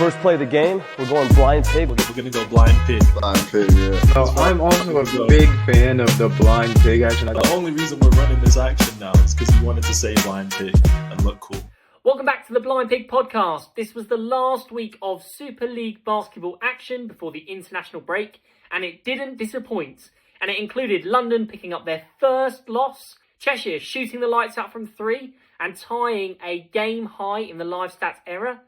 First play of the game, we're going blind pig. We're going to go blind pig. Blind pig, yeah. So I'm also a big fan of the blind pig action. The only reason we're running this action now is because we wanted to say blind pig and look cool. Welcome back to the Blind Pig podcast. This was the last week of Super League basketball action before the international break, and it didn't disappoint. And it included London picking up their first loss, Cheshire shooting the lights out from three and tying a game high in the live stats era,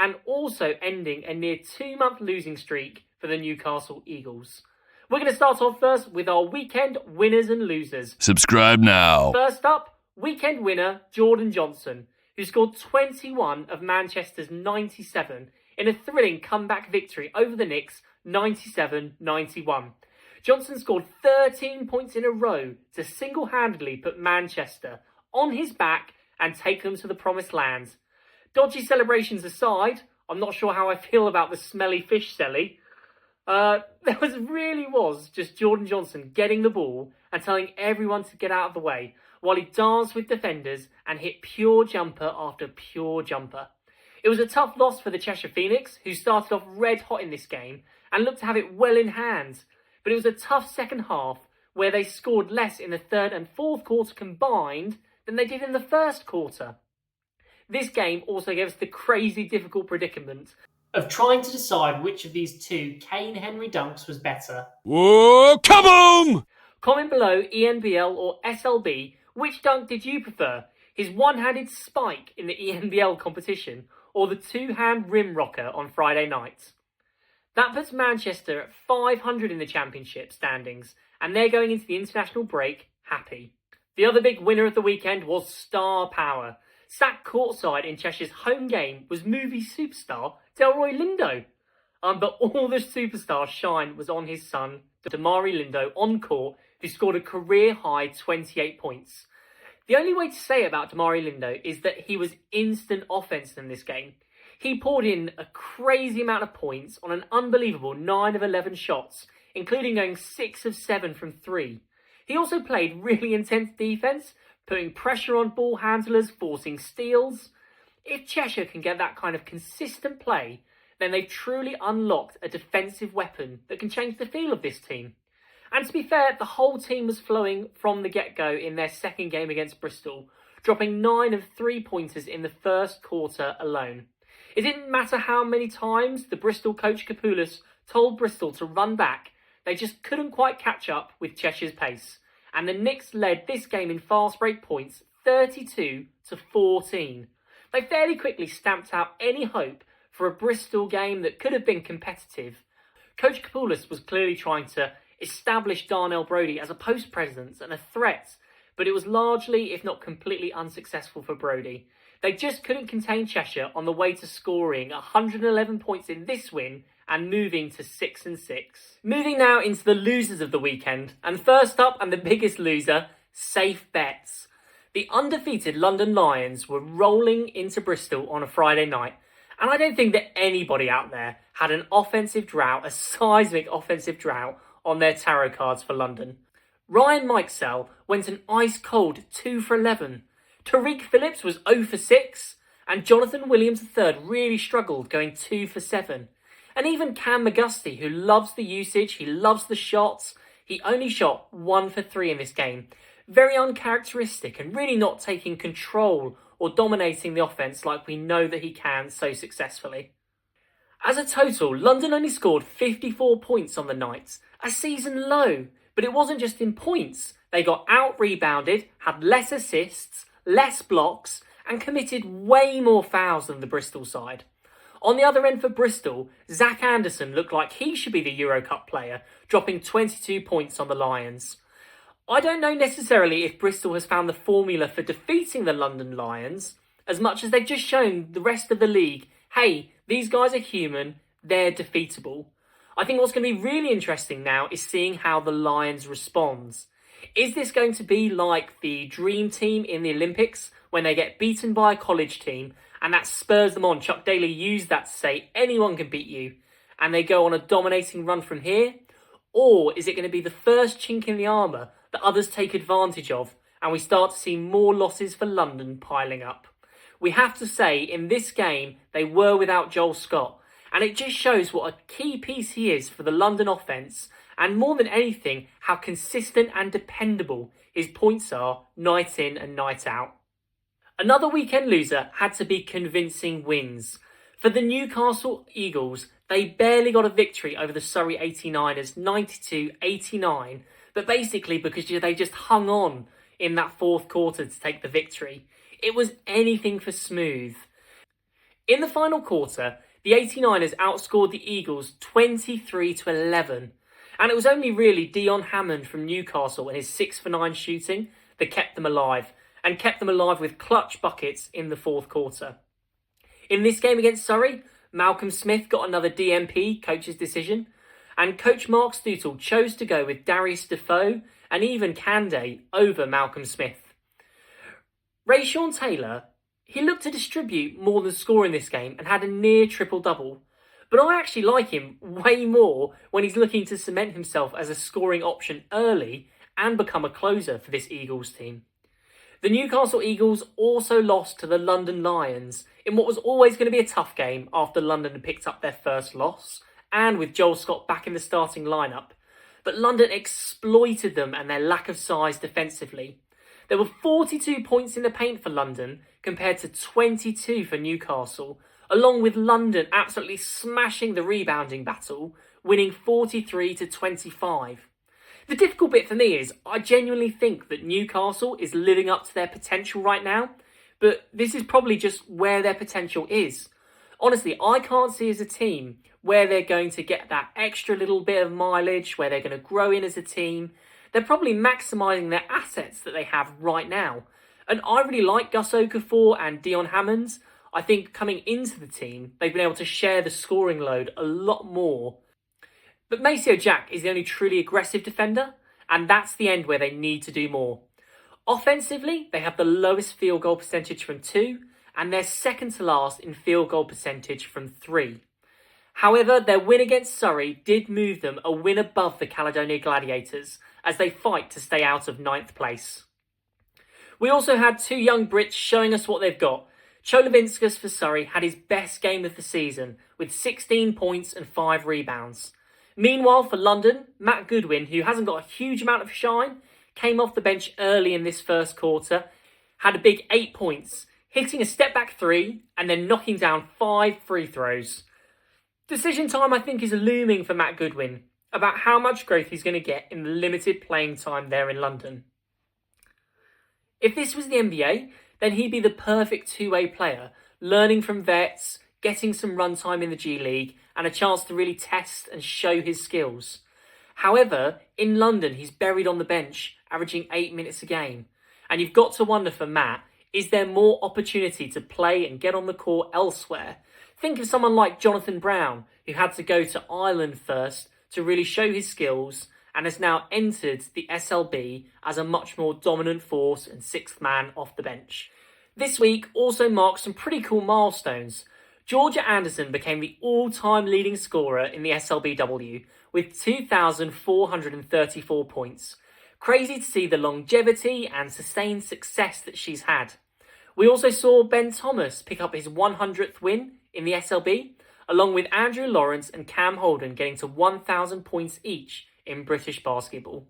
and also ending a near 2-month losing streak for the Newcastle Eagles. We're going to start off first with our weekend winners and losers. Subscribe now. First up, weekend winner Jordan Johnson, who scored 21 of Manchester's 97 in a thrilling comeback victory over the Knicks 97-91. Johnson scored 13 points in a row to single-handedly put Manchester on his back and take them to the promised land. Dodgy celebrations aside, I'm not sure how I feel about the smelly fish celly. There was just Jordan Johnson getting the ball and telling everyone to get out of the way while he danced with defenders and hit pure jumper after pure jumper. It was a tough loss for the Cheshire Phoenix, who started off red hot in this game and looked to have it well in hand. But it was a tough second half where they scored less in the third and fourth quarter combined than they did in the first quarter. This game also gave us the crazy difficult predicament of trying to decide which of these two Kane Henry dunks was better. Whoa, kaboom! Comment below ENBL or SLB, which dunk did you prefer? His one-handed spike in the ENBL competition or the two-hand rim rocker on Friday night? That puts Manchester at 500 in the championship standings, and they're going into the international break happy. The other big winner of the weekend was star power. Sat courtside in Cheshire's home game was movie superstar Damiri Lindo. But all the superstar shine was on his son, Damiri Lindo, on court, who scored a career-high 28 points. The only way to say about Damiri Lindo is that he was instant offense in this game. He poured in a crazy amount of points on an unbelievable 9 of 11 shots, including going 6 of 7 from 3. He also played really intense defence, putting pressure on ball handlers, forcing steals. If Cheshire can get that kind of consistent play, then they've truly unlocked a defensive weapon that can change the feel of this team. And to be fair, the whole team was flowing from the get-go in their second game against Bristol, dropping 9 of 3-pointers in the first quarter alone. It didn't matter how many times the Bristol coach Kapoulis told Bristol to run back, they just couldn't quite catch up with Cheshire's pace. And the Knicks led this game in fast break points 32-14. They fairly quickly stamped out any hope for a Bristol game that could have been competitive. Coach Kapoulis was clearly trying to establish Darnell Brodie as a post presence and a threat, but it was largely, if not completely, unsuccessful for Brodie. They just couldn't contain Cheshire on the way to scoring 111 points in this win and moving to 6-6. Moving now into the losers of the weekend, and first up and the biggest loser, safe bets. The undefeated London Lions were rolling into Bristol on a Friday night, and I don't think that anybody out there had an offensive drought, a seismic offensive drought, on their tarot cards for London. Ryan Mikesell went an ice-cold 2 for 11. Tariq Phillips was 0 for 6, and Jonathan Williams III really struggled, going 2 for 7. And even Cam McGusty, who loves the usage, he loves the shots, he only shot 1 for 3 in this game. Very uncharacteristic and really not taking control or dominating the offence like we know that he can so successfully. As a total, London only scored 54 points on the night, a season low, but it wasn't just in points. They got out-rebounded, had less assists, less blocks, and committed way more fouls than the Bristol side. On the other end for Bristol, Zach Anderson looked like he should be the Euro Cup player, dropping 22 points on the Lions. I don't know necessarily if Bristol has found the formula for defeating the London Lions, as much as they've just shown the rest of the league, hey, these guys are human, they're defeatable. I think what's going to be really interesting now is seeing how the Lions responds. Is this going to be like the dream team in the Olympics when they get beaten by a college team and that spurs them on? Chuck Daly used that to say anyone can beat you and they go on a dominating run from here? Or is it going to be the first chink in the armour that others take advantage of and we start to see more losses for London piling up? We have to say in this game they were without Joel Scott, And it just shows what a key piece he is for the London offence, and more than anything, how consistent and dependable his points are night in and night out. Another weekend loser had to be convincing wins. For the Newcastle Eagles, they barely got a victory over the Surrey 89ers 92-89, but basically because they just hung on in that fourth quarter to take the victory. It was anything for smooth. In the final quarter, the 89ers outscored the Eagles 23-11, and it was only really Dion Hammond from Newcastle and his 6-for-9 shooting that kept them alive, and kept them alive with clutch buckets in the fourth quarter. In this game against Surrey, Malcolm Smith got another DMP, coach's decision, and coach Mark Stoutle chose to go with Darius Defoe and even Kande over Malcolm Smith. Rayshawn Taylor, he looked to distribute more than score in this game and had a near triple-double, but I actually like him way more when he's looking to cement himself as a scoring option early and become a closer for this Eagles team. The Newcastle Eagles also lost to the London Lions in what was always going to be a tough game after London had picked up their first loss, and with Joel Scott back in the starting lineup. But London exploited them and their lack of size defensively. There were 42 points in the paint for London compared to 22 for Newcastle, along with London absolutely smashing the rebounding battle, winning 43-25. The difficult bit for me is I genuinely think that Newcastle is living up to their potential right now, but this is probably just where their potential is. Honestly, I can't see as a team where they're going to get that extra little bit of mileage, where they're going to grow in as a team. They're probably maximising their assets that they have right now. And I really like Gus Okafor and Dion Hammond. I think coming into the team, they've been able to share the scoring load a lot more. But Maceo Jack is the only truly aggressive defender, and that's the end where they need to do more. Offensively, they have the lowest field goal percentage from 2, and they're second to last in field goal percentage from 3. However, their win against Surrey did move them a win above the Caledonia Gladiators as they fight to stay out of 9th place. We also had 2 young Brits showing us what they've got. Cholovinskas for Surrey had his best game of the season with 16 points and 5 rebounds. Meanwhile, for London, Matt Goodwin, who hasn't got a huge amount of shine, came off the bench early in this first quarter, had a big 8 points, hitting a step-back 3 and then knocking down 5 free throws. Decision time, I think, is looming for Matt Goodwin about how much growth he's going to get in the limited playing time there in London. If this was the NBA, then he'd be the perfect two-way player, learning from vets, getting some runtime in the G League, and a chance to really test and show his skills. However, in London, he's buried on the bench, averaging 8 minutes a game. And you've got to wonder for Matt, is there more opportunity to play and get on the court elsewhere? Think of someone like Jonathan Brown, who had to go to Ireland first to really show his skills and has now entered the SLB as a much more dominant force and 6th man off the bench. This week also marks some pretty cool milestones. Georgia Anderson became the all-time leading scorer in the SLBW with 2,434 points. Crazy to see the longevity and sustained success that she's had. We also saw Ben Thomas pick up his 100th win in the SLB, along with Andrew Lawrence and Cam Holden getting to 1,000 points each in British basketball.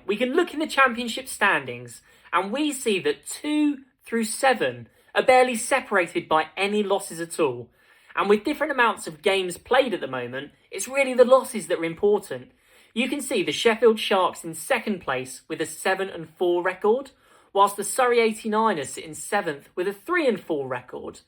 We can look in the championship standings and we see that 2 through 7 are barely separated by any losses at all. And with different amounts of games played at the moment, it's really the losses that are important. You can see the Sheffield Sharks in 2nd place with a 7-4 record, whilst the Surrey 89ers sit in 7th with a 3-4 record.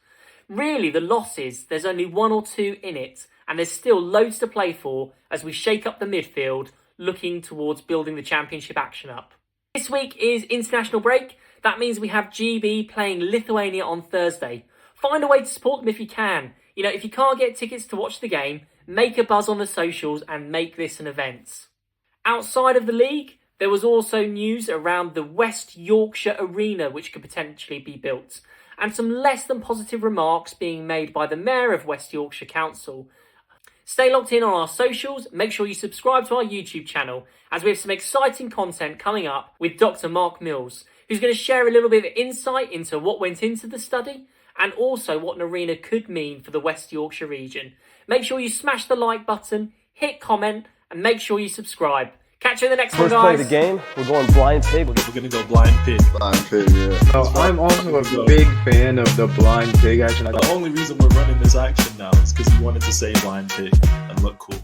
Really, the losses, there's only 1 or 2 in it, and there's still loads to play for as we shake up the midfield, looking towards building the championship action up. This week is international break. That means we have GB playing Lithuania on Thursday. Find a way to support them if you can. You know, if you can't get tickets to watch the game, make a buzz on the socials and make this an event. Outside of the league, there was also news around the West Yorkshire Arena which could potentially be built, and some less than positive remarks being made by the Mayor of West Yorkshire Council. Stay locked in on our socials, make sure you subscribe to our YouTube channel as we have some exciting content coming up with Dr. Mark Mills, who's going to share a little bit of insight into what went into the study and also what an arena could mean for the West Yorkshire region. Make sure you smash the like button, hit comment, and make sure you subscribe. Catch you in the next one, First play guys. of the game, we're going blind pig. We're gonna go blind pig. Blind pig, yeah. So I'm also a big fan of the blind pig action. The only reason we're running this action now is because we wanted to say blind pig and look cool.